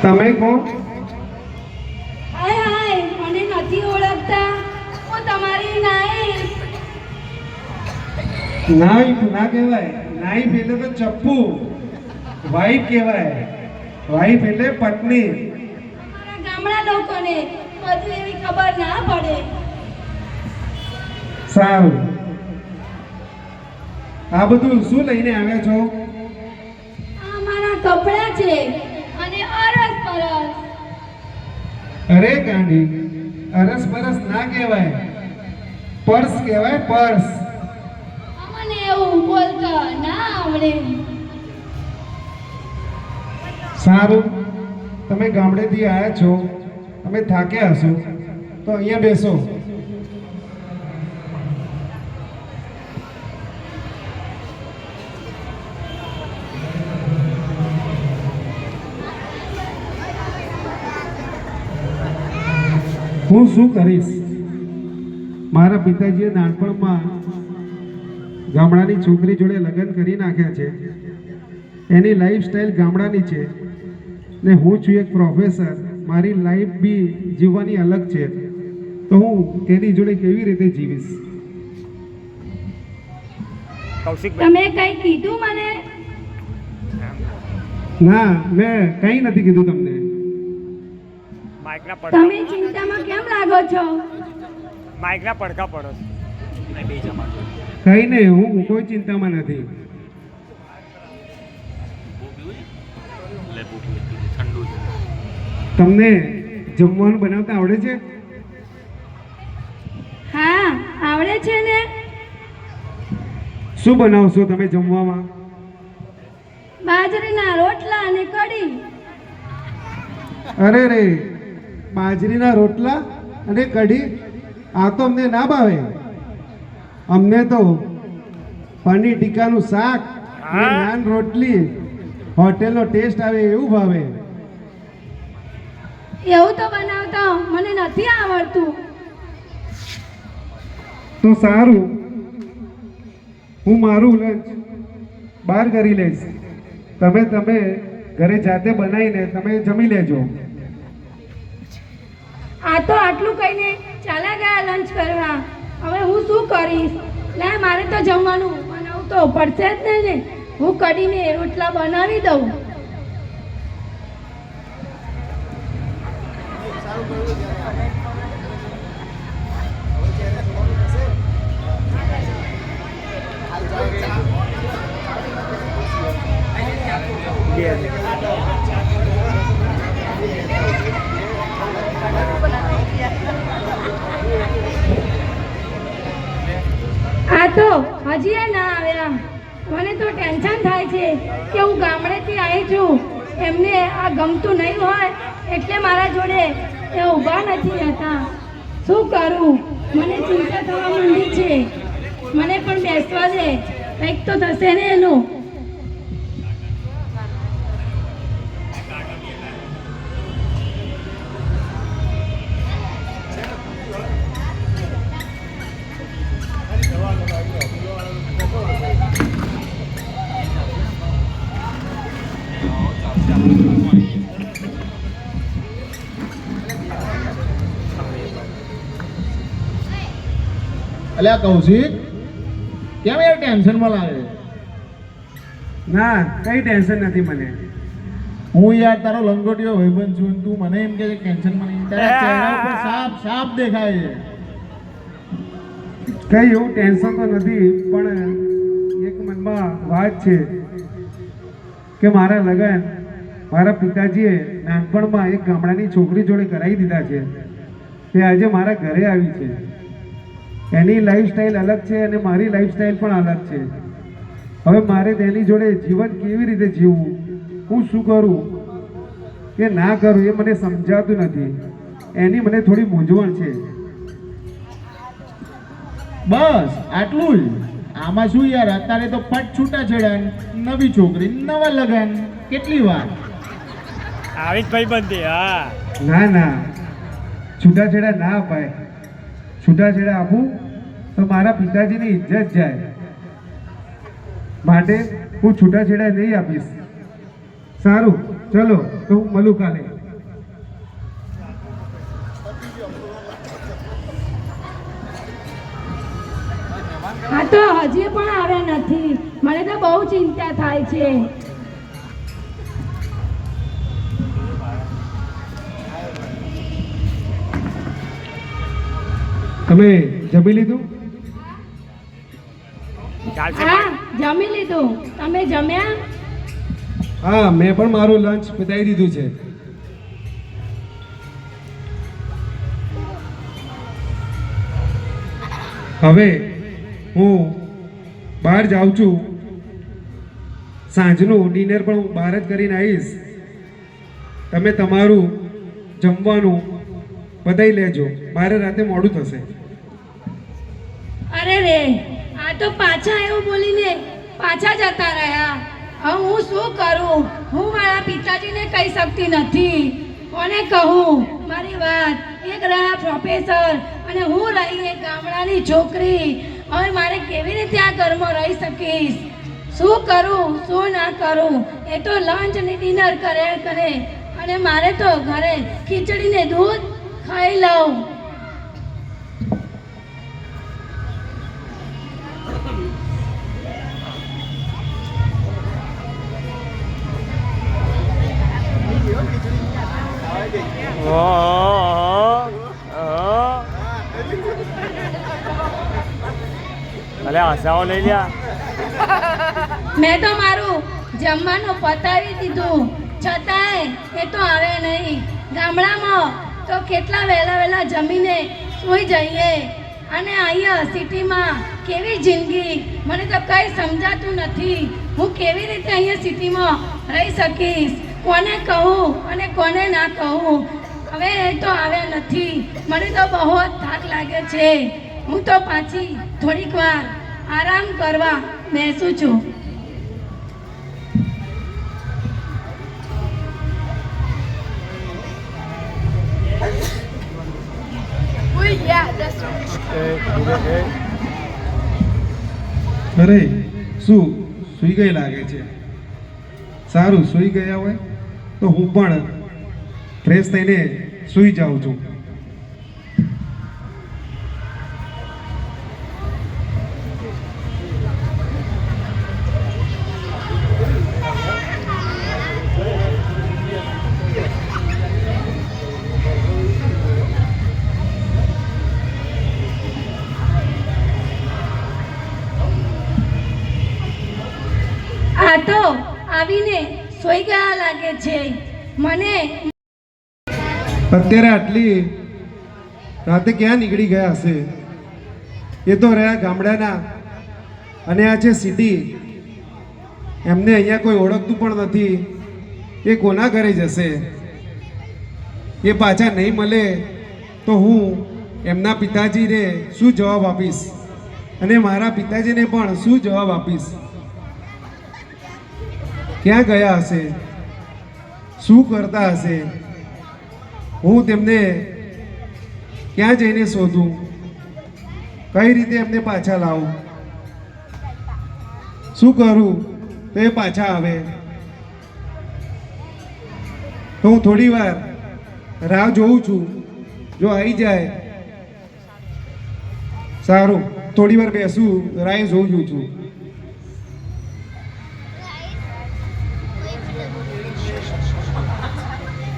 તમે કોણ? હાય હાય, મને નથી ઓળખતા? હું તમારી નાઈફ. નાઈફ ના કહેવાય. નાઈફ એટલે તો ચપ્પુ. વાઈફ કહેવાય. વાઈફ એટલે પત્ની. અમારા ગામડા લોકોને બધું એવી ખબર ના પડે. સારું, આ બધું શું લઈને આવ્યા છો? આ મારા કપડાં છે અને અરસ પરસ. અરે ગાંડી, અરસ પરસ ના કહેવાય, પર્સ કહેવાય. પર્સ. અમને એવું બોલતા ના આવડે. સારું, તમે ગામડેથી આવ્યા છો, તમે થાક્યા હશો તો અહીંયા બેસો. હું શું કરીશ? મારા પિતાજીએ નાનપણમાં ગામડાની છોકરી જોડે લગ્ન કરી નાખ્યા છે. એની લાઈફસ્ટાઈલ ગામડાની છે ને હું છું એક પ્રોફેસર. મારી લાઈફ બી જીવવાની અલગ છે, તો હું તેની જોડે કેવી રીતે જીવીશ? તમે કઈ કીધું મને? ના, મેં કંઈ નથી કીધું તમને. તમે ચિંતામાં કેમ લાગો છો? માઇકના પડઘા પડો કંઈ નહીં, હું કોઈ ચિંતામાં નથી. તમને જમવાનું બનાવતા આવડે છે? હા, આવડે છે ને. શું બનાવશો તમે જમવામાં? બાજરીના રોટલા અને કઢી. અરે રે, બાજરીના રોટલા અને કઢી? આ તો અમને ના ભાવે. અમને તો પનીર ટીકાનું શાક અને નાન રોટલી, હોટેલનો ટેસ્ટ આવે એવું ભાવે. એવું તો બનાવતા મને નથી આવડતું. તો સારું, હું મારું લંચ બહાર કરી લઈશ. તમે ઘરે જાતે બનાવીને તમે જમી લેજો. આ તો આટલું કહીને ચાલ્યા ગયા લંચ કરવા. હવે હું શું કરીશ? લે, મારે તો જમવાનું બનાવવું તો પડશે જ નહીં ને. હું કઢીને રોટલા બનાવી દઉં. આ તો હજી ના આવ્યા. મને તો ટેન્શન થાય છે કે હું ગામડેથી આવી છું, એમને આ ગમતું નહીં હોય એટલે મારા જોડે એ ઊભા નથી હતા. શું કરું? મને ચિંતા થવા માંડી છે. મને પણ બેસવા દે, કંઈક તો થશે ને એનું. અલ્યા કૌશિક, કેમ યાર ટેન્શનમાં લાગે? ના, કઈ ટેન્શન નથી મને. હું યાર તારો લંગોટીયો ભાઈબંધ છું, તું મને એમ કે ટેન્શનમાં નહીં. તારા ચહેરા ઉપર સાફ દેખાય છે. કઈ એવું ટેન્શન તો નથી, પણ એક મનમાં વાત છે કે મારા લગ્ન મારા પિતાજીએ નાનપણમાં એક ગામડાની છોકરી જોડે કરાવી દીધા છે. તે આજે મારા ઘરે આવી છે. એની લાઈફસ્ટાઈલ અલગ છે અને મારી લાઈફસ્ટાઈલ પણ અલગ છે. હવે મારે તેની જોડે જીવન કેવી રીતે જીવવું, હું શું કરું કે ના કરું એ મને સમજાતું નથી. એની મને થોડી મૂંઝવણ છે. બસ આટલું જ. આમાં શું યાર, અત્યારે તો પટ છૂટાછેડા, નવી છોકરી, નવા લગન, કેટલી વાર? આવી જ ભાઈબંધી. હા, ના, છૂટાછેડા ના અપાય. છૂટાછેડા આપું તો મારા પિતાજીની ઇજ્જત જાય. માટે હું છૂટાછેડા નહીં આપીશ. સારું, ચલો તો હું મળું કાલે. આ તો હજી પણ આવ્યા નથી. મને તો બહુ ચિંતા થાય છે. તમે જમી લીધું? ચાલશે હા, જમી લીધું. તમે જમ્યા? હા, મેં પણ મારું લંચ પતાવી દીધું છે. હવે હું બહાર જાઉં છું. સાંજનું ડિનર પણ હું બહાર જ કરીને આવીશ. તમે તમારું જમવાનું પતાવી લેજો, મારે રાતે મોડું થશે. અરે રે, આ તો પાછા એવું બોલીને પાછા જતા રહ્યા. હવે હું શું કરું? હું મારા પિતાજીને કહી શકતી નથી. કોને કહું મારી વાત? એક રહ્યા પ્રોફેસર અને હું રહી એક ગામડાની છોકરી. હવે મારે કેવી રીતે આ ઘરમાં રહી શકીશ? શું કરું, શું ના કરું? એ તો લંચ અને ડિનર કરે અને મારે તો ઘરે ખીચડીને દૂધ ખાઈ લઉં. અલે હસાવો લઈ લ્યા. મેં તો મારું જમવાનું પતાવી દીધું, છતાંય એ તો આવે નહીં. ગામડામાં તો કેટલા વહેલા જમીને સૂઈ જઈએ અને અહીંયા સિટીમાં કેવી જિંદગી, મને તો કંઈ સમજાતું નથી. હું કેવી રીતે અહીંયા સિટીમાં રહી શકીશ? કોને કહું અને કોને ના કહું? હવે એ તો આવ્યા નથી. મને તો બહુ જ થાક લાગે છે. હું તો પાછી થોડીક વાર આરામ કરવા બેસું છું. અરે શું સૂઈ ગઈ લાગે છે? સારું, સૂઈ ગયા હોય તો હું પણ ફ્રેશ થઈને સૂઈ જાઉં છું. આ તો આવીને સૂઈ ગયા લાગે છે. મને અત્યારે આટલી રાતે ક્યાં નીકળી ગયા હશે? એ તો રહ્યા ગામડાના અને આ છે સિટી. એમને અહીંયા કોઈ ઓળખતું પણ નથી. એ કોના ઘરે જશે? એ પાછા નહીં મળે તો હું એમના પિતાજીને શું જવાબ આપીશ અને મારા પિતાજીને પણ શું જવાબ આપીશ? ક્યાં ગયા હશે? શું કરતા હશે? હું તેમને ક્યાં જઈને શોધું? કઈ રીતે એમને પાછા લાવું? શું કરું તો એ પાછા આવે? તો હું થોડી વાર રાહ જોઉં છું. જો આવી જાય સારું, થોડી વાર બેસું, રાહ જોઉં છું.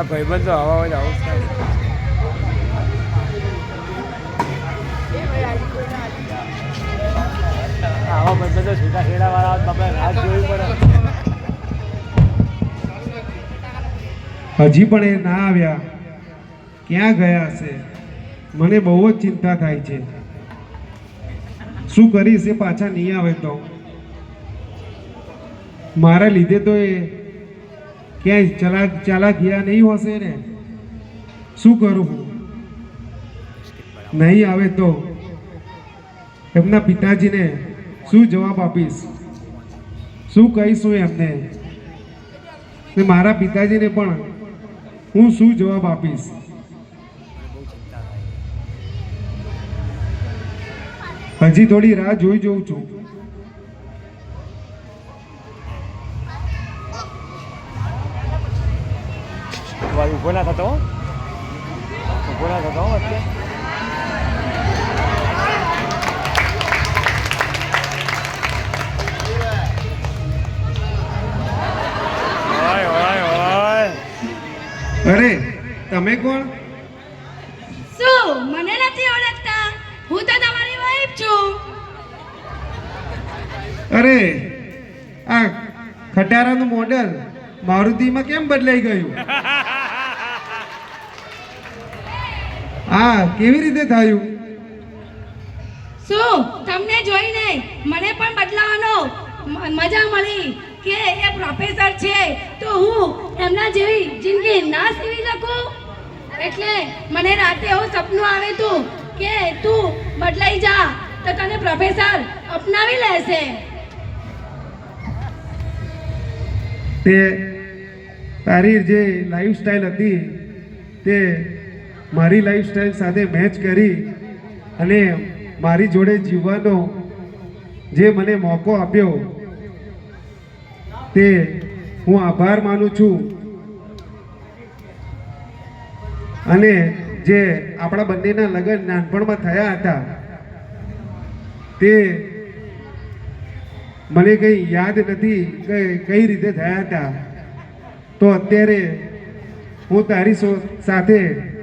આ ભાઈબંધ તો હવા હોય આવું થાય. આવા ભાઈબંધો છૂટા છેડા વાળા આપણે રાત જોવી પડે. હજી પણ એ ના આવ્યા. ક્યાં ગયા હશે? મને બહુ જ ચિંતા થાય છે. શું કરીશ એ પાછા નહીં આવે તો? મારા લીધે તો એ ક્યાંય ચાલા ગયા નહીં હશે ને? શું કરું હું? નહીં આવે તો એમના પિતાજીને શું જવાબ આપીશ? શું કહીશું એમને? ને મારા પિતાજીને પણ હું શું જવાબ આપીશ? હજી થોડી રાહ જોઈ જોઉં છું. ઉભો ના થતો અત્યારે. અરે તમે કોણ? શું મને નથી ઓળખતા? હું તો તમારી વાઈફ છું. અરે આ ખટારાનું મોડલ મારુતિમાં કેમ બદલાઈ ગયું? હા, કેવી રીતે થયું? શું તમને જોઈને મને પણ બદલાવાનો મજા મળી કે એ પ્રોફેસર છે તો હું એમના જેવી જિંદગી ના જીવી શકું? એટલે મને રાતે એવું સપનું આવે તું કે તું બદલાઈ જા તો તને પ્રોફેસર અપનાવી લેશે. તે તારી જે લાઈફસ્ટાઈલ હતી તે મારી લાઈફસ્ટાઈલ સાથે મેચ કરી અને મારી જોડે જીવવાનો જે મને મોકો આપ્યો તે હું આભાર માનું છું. અને જે આપણા બંનેના લગ્ન નાનપણમાં થયા હતા તે મને કંઈ યાદ નથી કે કઈ રીતે થયા હતા. તો અત્યારે હું તારી સાથે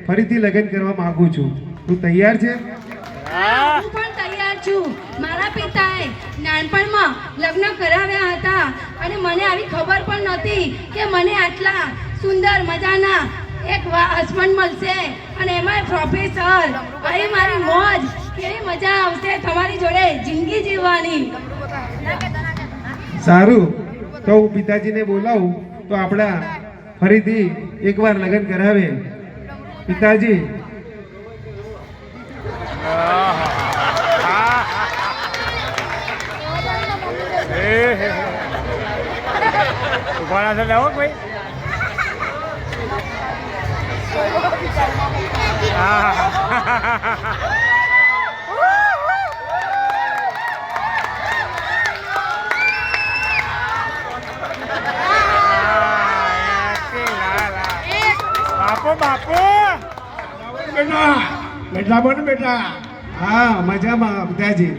ફરીથી લગ્ન કરવા માંગુ છું. તું તૈયાર છે? હું પણ તૈયાર છું. મારા પિતાએ નાનપણમાં લગ્ન કરાવ્યા હતા અને મને આવી ખબર પણ નહોતી કે મને આટલા સુંદર મજાના એક હસબન્ડ મળશે અને એમાં પ્રોફેસર. અહીં મારી મોજ, કેવી મજા આવશે તમારી જોડે જિંદગી જીવવાની. સારું, તો હું પિતાજીને બોલાવું તો આપણા ફરીથી એકવાર લગ્ન કરાવે. પિતાજી, ઉભા ના લેવો કોઈ. બાપુ બાપુ બેટા બેટા બોલ બેટા. હા મજામાં પિતાજી.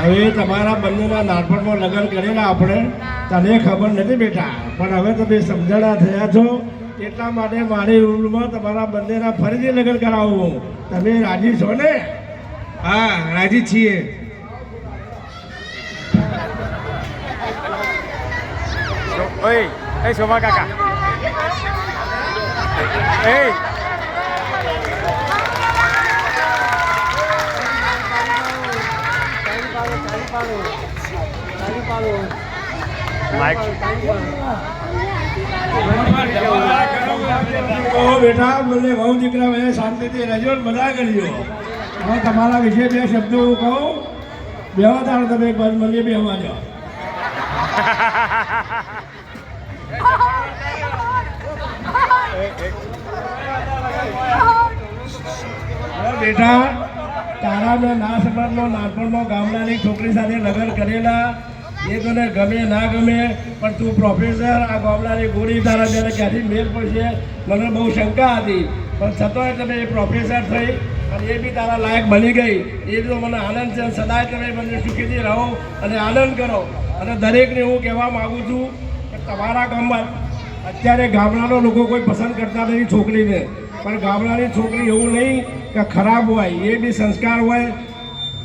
હવે તમારા બંનેના નાનપણમાં લગ્ન કરેલા આપણે, તને ખબર નથી બેટા, પણ હવે તમે સમજણા થયા છો એટલા માટે મારી રૂલમાં તમારા બંનેના ફરીથી લગ્ન કરાવું. તમે રાજી છો ને? હા, રાજી છીએ. ઓય એ શોભા કાકા એ માઈક બેટા બોલે બહુ દીકરા મને શાંતિથી રહેજો ને બધા કરજો. હવે તમારા વિશે બે શબ્દો હું કહું, બેવા તાર તમે એક બાજુ મને બેવા જાઓ. બેટા તારા મેં ના સમાજનો નાનપણમાં ગામડાની છોકરી સાથે લગ્ન કરેલા, એ તને ગમે ના ગમે, પણ તું પ્રોફેસર આ ગામડાની ગોળી તારા બેને ક્યાંથી મેળ પડશે મને બહુ શંકા હતી, પણ છતાંય તમે એ પ્રોફેસર થઈ અને એ બી તારા લાયક બની ગઈ. એ તો મને આનંદ છે. સદાય તમે મને સુખીથી રહો અને આનંદ કરો. અને દરેકને હું કહેવા માગું છું કે તમારા ગામમાં અત્યારે ગામડાનો લોકો કોઈ પસંદ કરતા નથી છોકરીને, પણ ગામડાની છોકરી એવું નહીં કે ખરાબ હોય, એ બી સંસ્કાર હોય.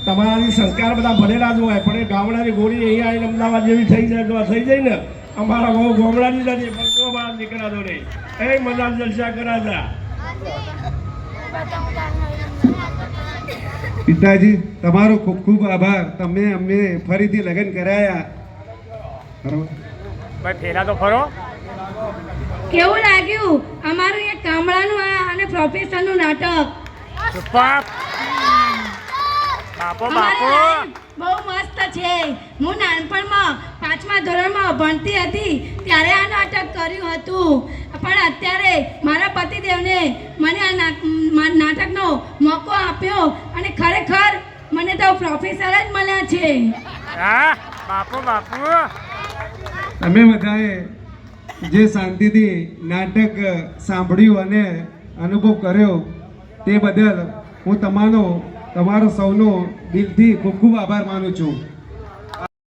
તમારાથી સંસ્કાર બધા ભરેલા જ હોય, પણ એ ગામડાની ગોળી અહીંયા આવીને અમદાવાદ જેવી થઈ જાય તો થઈ જાય ને. અમારા બહુ ગામડાની નથી, પણ અમારા દીકરા તો નહીં. એ મજા જલસા કરાતા. પિતાજી, તમારો ખૂબ ખૂબ આભાર. તમે અમને ફરીથી લગ્ન કરાયા. બરાબર. ભાઈ ફેરા તો ફરો. કેવું લાગ્યું અમારું એક ગામડાનું અને પ્રોફેસરનું નાટક? ચુપ્પાપ બાપુ બાપુ બહુ મસ્ત છે. હું નાનપણમાં 5મા ધોરણમાં ભણતી હતી ત્યારે આ નાટક કર્યું હતું, પણ અત્યારે મારા પતિદેવને મને આ નાટકનો મોકો આપ્યો અને ખરેખર મને તો પ્રોફેસર જ મળ્યા છે. હા બાપુ બાપુ તમે બધાએ જે શાંતિથી નાટક સાંભળ્યું અને અનુભવ કર્યો તે બદલ હું તમારો સૌનો દિલથી ખૂબ ખૂબ આભાર માનું છું.